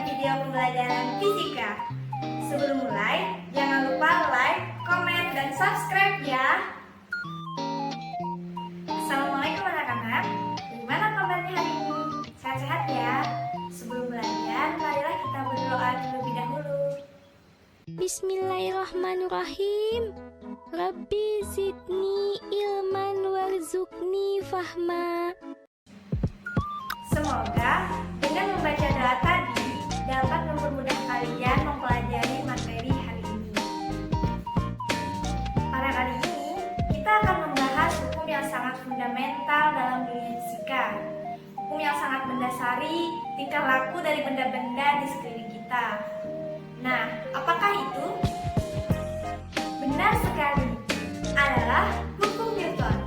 video pembelajaran fisika. Sebelum mulai, jangan lupa like, komen, dan subscribe ya. Assalamualaikum anak-anak. Gimana kabarnya hari ini? Sehat-sehat ya? Sebelum belajar, marilah kita berdoa terlebih dahulu. Bismillahirrahmanirrahim. Rabbi zidni ilman warzuqni fahma. Semoga dengan membaca doa tadi dapat mempermudah kalian mempelajari materi hari ini. Pada kali ini, kita akan membahas hukum yang sangat fundamental dalam dunia fisika. Hukum yang sangat mendasari tingkah laku dari benda-benda di sekeliling kita. Nah, apakah itu? Benar sekali, adalah hukum Newton.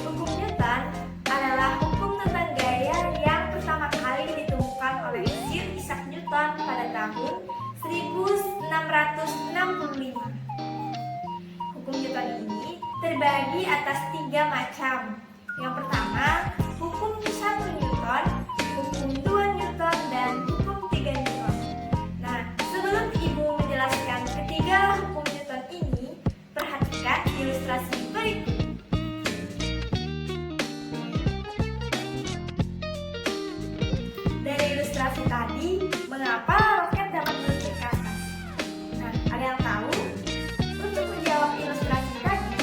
Hukum Newton adalah hukum tentang gaya yang pertama kali ditemukan oleh Sir Isaac Newton pada tahun 1665. Hukum Newton ini terbagi atas 3 macam. Yang pertama, hukum 1 Newton, hukum 2 Newton, dan hukum 3 Newton. Nah, sebelum Ibu menjelaskan ketiga hukum Newton ini, perhatikan ilustrasi berikut. Dari ilustrasi tadi, mengapa roket dapat meluncur ke atas? Nah, ada yang tahu? Untuk menjawab ilustrasi tadi,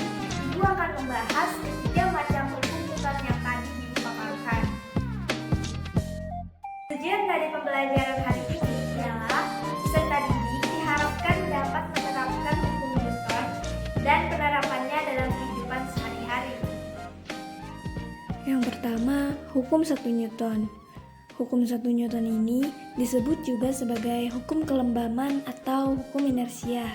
Ibu akan membahas ketiga macam hukum Newton yang tadi Ibu paparkan. Tujuan dari pembelajaran hari ini ialah peserta didik diharapkan dapat menerapkan hukum Newton dan penerapannya dalam kehidupan sehari-hari. Yang pertama, hukum 1 Newton. Hukum 1 Newton ini disebut juga sebagai hukum kelembaman atau hukum inersia.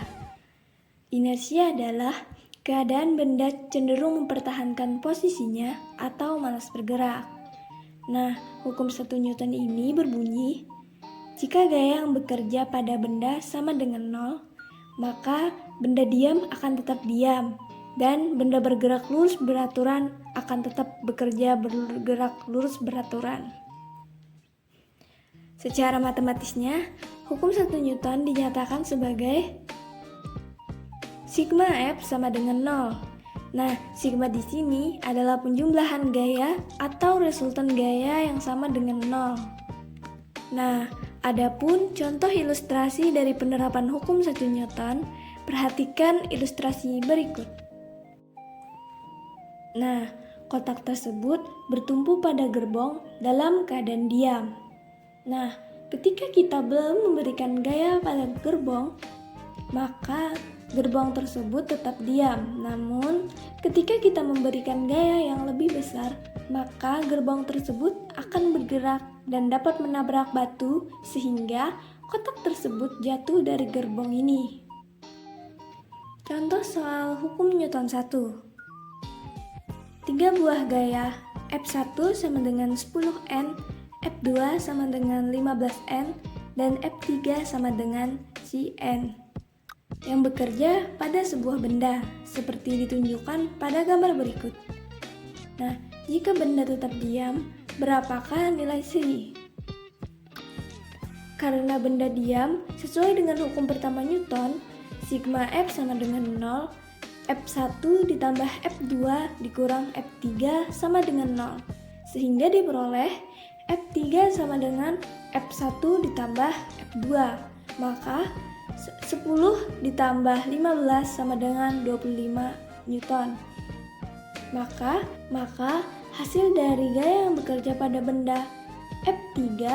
Inersia adalah keadaan benda cenderung mempertahankan posisinya atau malas bergerak. Nah, hukum 1 Newton ini berbunyi, jika gaya yang bekerja pada benda sama dengan 0, maka benda diam akan tetap diam, dan benda bergerak lurus beraturan akan tetap bergerak lurus beraturan. Secara matematisnya, hukum 1 Newton dinyatakan sebagai sigma F sama dengan 0. Nah, sigma di sini adalah penjumlahan gaya atau resultan gaya yang sama dengan 0. Nah, adapun contoh ilustrasi dari penerapan hukum 1 Newton, perhatikan ilustrasi berikut. Nah, kotak tersebut bertumpu pada gerbong dalam keadaan diam. Nah, ketika kita belum memberikan gaya pada gerbong, maka gerbong tersebut tetap diam. Namun, ketika kita memberikan gaya yang lebih besar, maka gerbong tersebut akan bergerak dan dapat menabrak batu sehingga kotak tersebut jatuh dari gerbong ini. Contoh soal hukum Newton 1. 3 buah gaya F1 sama dengan 10N, F2 sama dengan 15N, dan F3 sama dengan Cn yang bekerja pada sebuah benda seperti ditunjukkan pada gambar berikut. Nah, jika benda tetap diam, berapakah nilai C? Karena benda diam, sesuai dengan hukum pertama Newton, sigma F sama dengan 0, F1 ditambah F2 dikurang F3 sama dengan 0, sehingga diperoleh F3 sama dengan F1 ditambah F2, maka 10 ditambah 15 sama dengan 25 Newton. Maka hasil dari gaya yang bekerja pada benda F3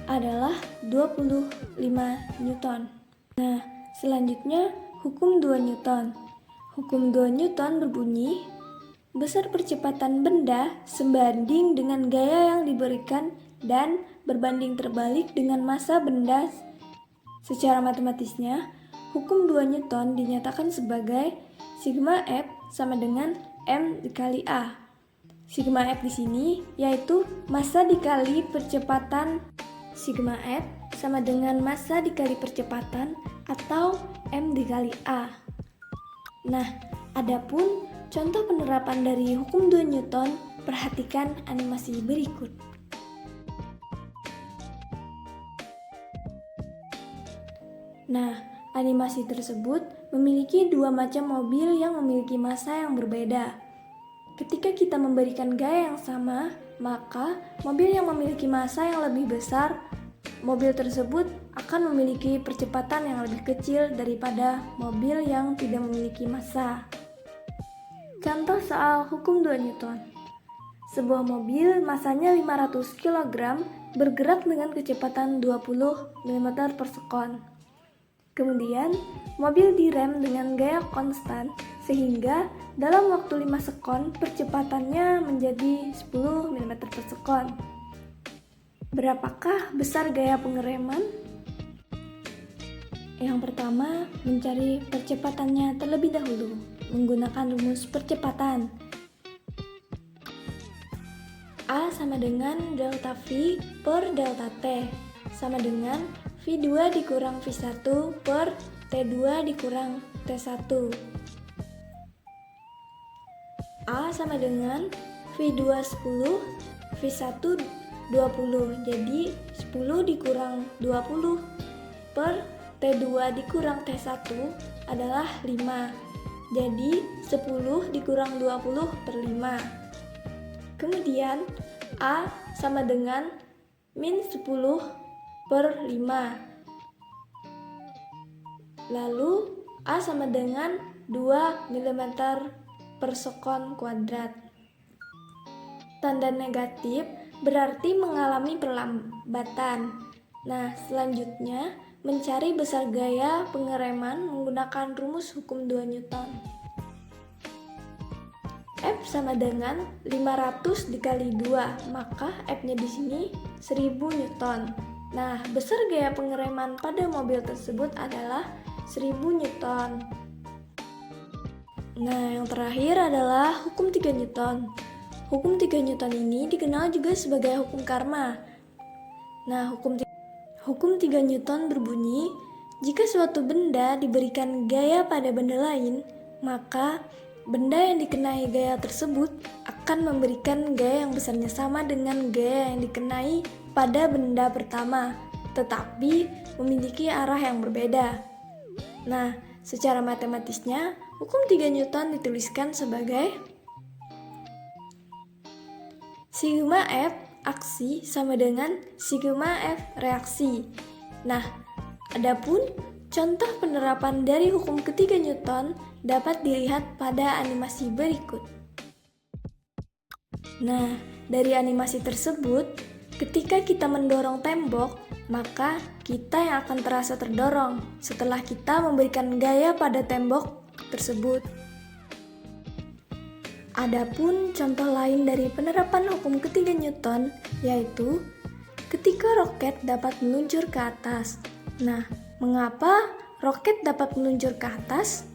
adalah 25 Newton. Nah, selanjutnya hukum 2 Newton. Hukum 2 Newton berbunyi, besar percepatan benda sebanding dengan gaya yang diberikan dan berbanding terbalik dengan massa benda. Secara matematisnya, hukum 2 Newton dinyatakan sebagai sigma F sama dengan M dikali A. Sigma F di sini yaitu massa dikali percepatan. Sigma F sama dengan massa dikali percepatan atau M dikali A. Nah, adapun contoh penerapan dari hukum 2 Newton, perhatikan animasi berikut. Nah, animasi tersebut memiliki dua macam mobil yang memiliki massa yang berbeda. Ketika kita memberikan gaya yang sama, maka mobil yang memiliki massa yang lebih besar, mobil tersebut akan memiliki percepatan yang lebih kecil daripada mobil yang tidak memiliki massa. Contoh soal hukum 2 Newton. Sebuah mobil massanya 500 kg bergerak dengan kecepatan 20 mm per sekon. Kemudian, mobil direm dengan gaya konstan sehingga dalam waktu 5 sekon percepatannya menjadi 10 mm per sekon. Berapakah besar gaya pengereman? Yang pertama, mencari percepatannya terlebih dahulu menggunakan rumus percepatan. A sama dengan delta V per delta T sama dengan V2 dikurang V1 per T2 dikurang T1. A sama dengan V2 10, V1 20, jadi 10 dikurang 20 per T2 dikurang T1 adalah 5, jadi 10 dikurang 20 per 5. Kemudian A sama dengan min 10 per 5. Lalu A sama dengan 2 mm per sekon kuadrat. Tanda negatif berarti mengalami perlambatan. Nah, selanjutnya mencari besar gaya pengereman menggunakan rumus hukum 2 Newton. F sama dengan 500 dikali 2, maka F-nya di sini 1000 Newton. Nah, besar gaya pengereman pada mobil tersebut adalah 1000 Newton. Nah, yang terakhir adalah hukum 3 Newton. Hukum 3 Newton ini dikenal juga sebagai hukum karma. Nah, hukum 3 Newton berbunyi, jika suatu benda diberikan gaya pada benda lain, maka benda yang dikenai gaya tersebut akan memberikan gaya yang besarnya sama dengan gaya yang dikenai pada benda pertama, tetapi memiliki arah yang berbeda. Nah, secara matematisnya, hukum 3 Newton dituliskan sebagai sigma F aksi sama dengan sigma F reaksi. Nah, adapun contoh penerapan dari hukum ketiga Newton dapat dilihat pada animasi berikut. Nah, dari animasi tersebut, ketika kita mendorong tembok, maka kita yang akan terasa terdorong setelah kita memberikan gaya pada tembok tersebut. Adapun contoh lain dari penerapan hukum ketiga Newton yaitu ketika roket dapat meluncur ke atas. Nah, mengapa roket dapat meluncur ke atas?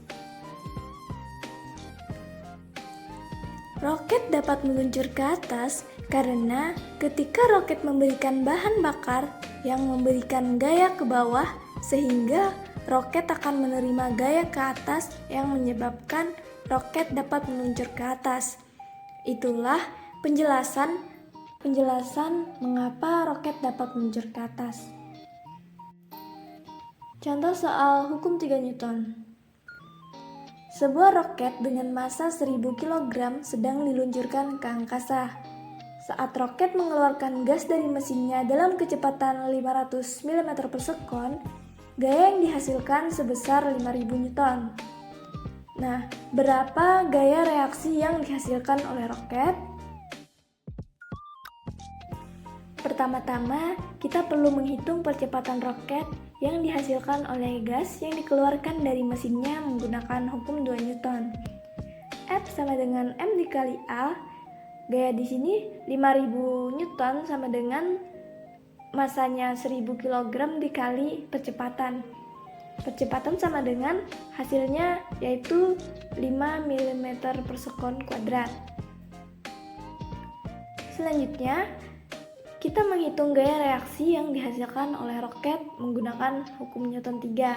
Roket dapat meluncur ke atas karena ketika roket memberikan bahan bakar yang memberikan gaya ke bawah, sehingga roket akan menerima gaya ke atas yang menyebabkan roket dapat meluncur ke atas. Itulah penjelasan mengapa roket dapat meluncur ke atas. Contoh soal hukum 3 Newton. Sebuah roket dengan massa 1000 kg sedang diluncurkan ke angkasa. Saat roket mengeluarkan gas dari mesinnya dalam kecepatan 500 mm per sekon, gaya yang dihasilkan sebesar 5000 Newton. Nah, berapa gaya reaksi yang dihasilkan oleh roket? Pertama-tama, kita perlu menghitung percepatan roket yang dihasilkan oleh gas yang dikeluarkan dari mesinnya menggunakan hukum 2 Newton. F sama dengan M dikali A. Gaya di sini 5000 Newton sama dengan massanya 1000 kg dikali percepatan. Percepatan sama dengan hasilnya yaitu 5 mm per sekon kuadrat. Selanjutnya, kita menghitung gaya reaksi yang dihasilkan oleh roket menggunakan hukum Newton 3.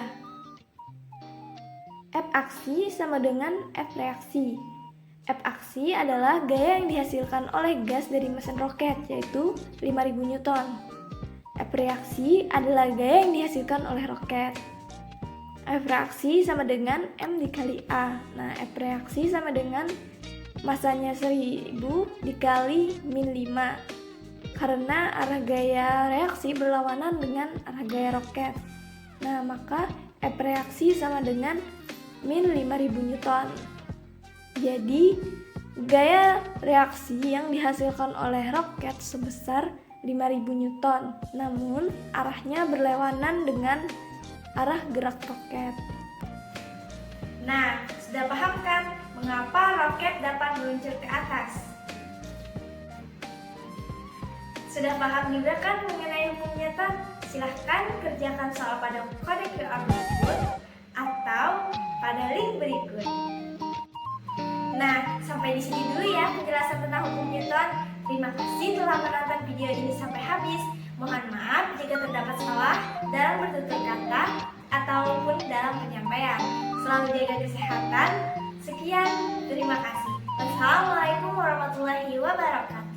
F aksi sama dengan F reaksi. F aksi adalah gaya yang dihasilkan oleh gas dari mesin roket, yaitu 5000 Newton. F reaksi adalah gaya yang dihasilkan oleh roket. F reaksi sama dengan M dikali A. Nah, F reaksi sama dengan masanya 1000 dikali min 5. Karena arah gaya reaksi berlawanan dengan arah gaya roket. Nah, maka F reaksi sama dengan min 5000 Newton. Jadi, gaya reaksi yang dihasilkan oleh roket sebesar 5000 Newton. Namun, arahnya berlawanan dengan arah gerak roket. Nah, sudah paham kan mengapa roket dapat meluncur ke atas? Sudah paham juga kan mengenai hukum Newton? Silahkan kerjakan soal pada kode QR berikut atau pada link berikut. Nah, sampai di sini dulu ya penjelasan tentang hukum Newton. Terima kasih telah menonton video ini sampai habis. Mohon maaf jika terdapat salah dalam bertutur kata ataupun dalam penyampaian. Selalu jaga kesehatan. Sekian, terima kasih. Wassalamualaikum warahmatullahi wabarakatuh.